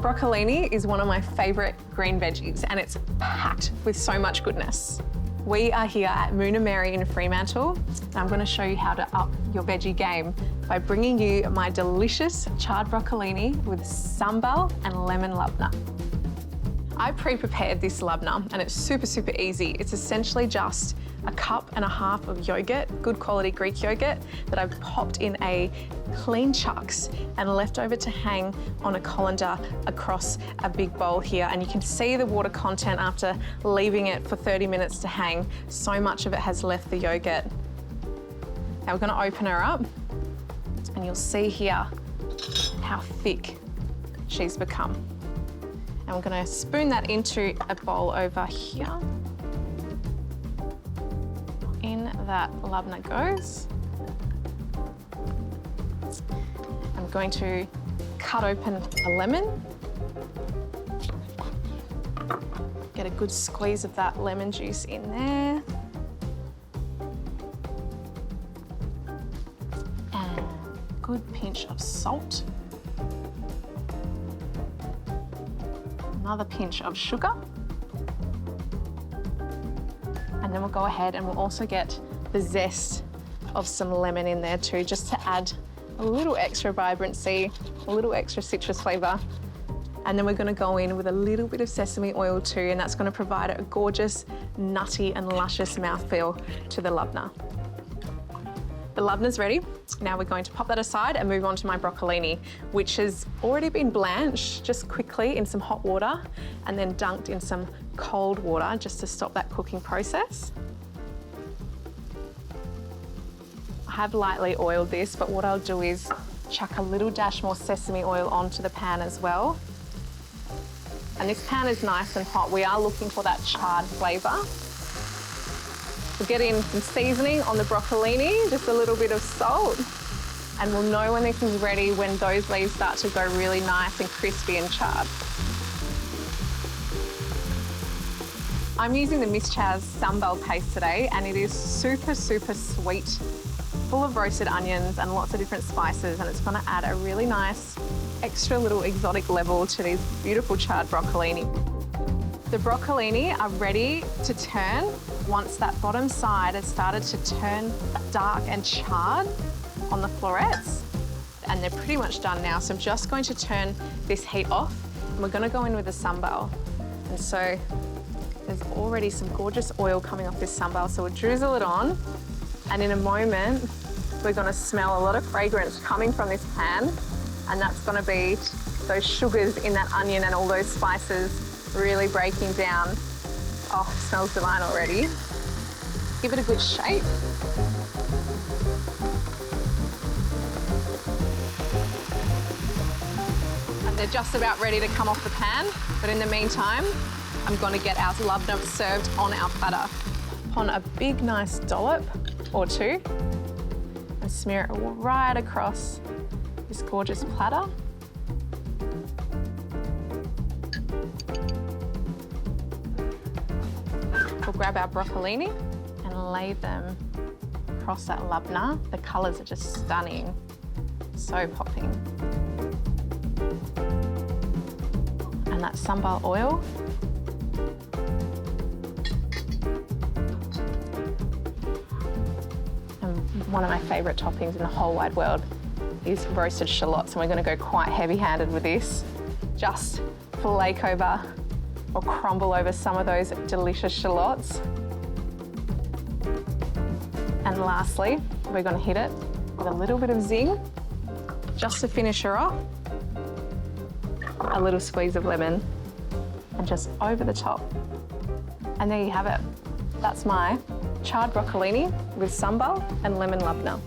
Broccolini is one of my favourite green veggies and it's packed with so much goodness. We are here at Moona Mary in Fremantle and I'm going to show you how to up your veggie game by bringing you my delicious charred broccolini with sambal and lemon labneh. I pre-prepared this labneh and it's super easy. It's essentially just a cup and a half of yogurt, good quality Greek yogurt, that I've popped in a clean chucks and left over to hang on a colander across a big bowl here. And you can see the water content after leaving it for 30 minutes to hang. So much of it has left the yogurt. Now we're gonna open her up and you'll see here how thick she's become. And we're gonna spoon that into a bowl over here. In that labneh goes. I'm going to cut open a lemon. Get a good squeeze of that lemon juice in there. And a good pinch of salt. Another pinch of sugar. And then we'll go ahead and we'll also get the zest of some lemon in there too, just to add a little extra vibrancy, a little extra citrus flavour. And then we're going to go in with a little bit of sesame oil too, and that's going to provide a gorgeous, nutty and luscious mouthfeel to the labneh. The labneh's ready. Now we're going to pop that aside and move on to my broccolini, which has already been blanched just quickly in some hot water and then dunked in some cold water just to stop that cooking process. I have lightly oiled this, but what I'll do is chuck a little dash more sesame oil onto the pan as well. And this pan is nice and hot. We are looking for that charred flavour. We'll get in some seasoning on the broccolini, just a little bit of salt, and we'll know when this is ready when those leaves start to go really nice and crispy and charred. I'm using the Miss Chaz sambal paste today, and it is super sweet, full of roasted onions and lots of different spices, and it's going to add a really nice extra little exotic level to these beautiful charred broccolini. The broccolini are ready to turn once that bottom side has started to turn dark and charred on the florets. And they're pretty much done now. So I'm just going to turn this heat off and we're going to go in with the sambal. And so there's already some gorgeous oil coming off this sambal. So we'll drizzle it on. And in a moment, we're going to smell a lot of fragrance coming from this pan. And that's going to be those sugars in that onion and all those spices really breaking down. Oh, it smells divine already. Give it a good shake. And they're just about ready to come off the pan, but in the meantime, I'm going to get our labneh served on our platter. On a big nice dollop or two and smear it right across this gorgeous platter. We'll grab our broccolini and lay them across that labneh. The colours are just stunning, so popping. And that sambal oil. And one of my favourite toppings in the whole wide world is roasted shallots, and we're going to go quite heavy-handed with this. Just flake over or crumble over some of those delicious shallots. And lastly, we're going to hit it with a little bit of zing, just to finish her off. A little squeeze of lemon, and just over the top. And there you have it. That's my charred broccolini with sambal and lemon labneh.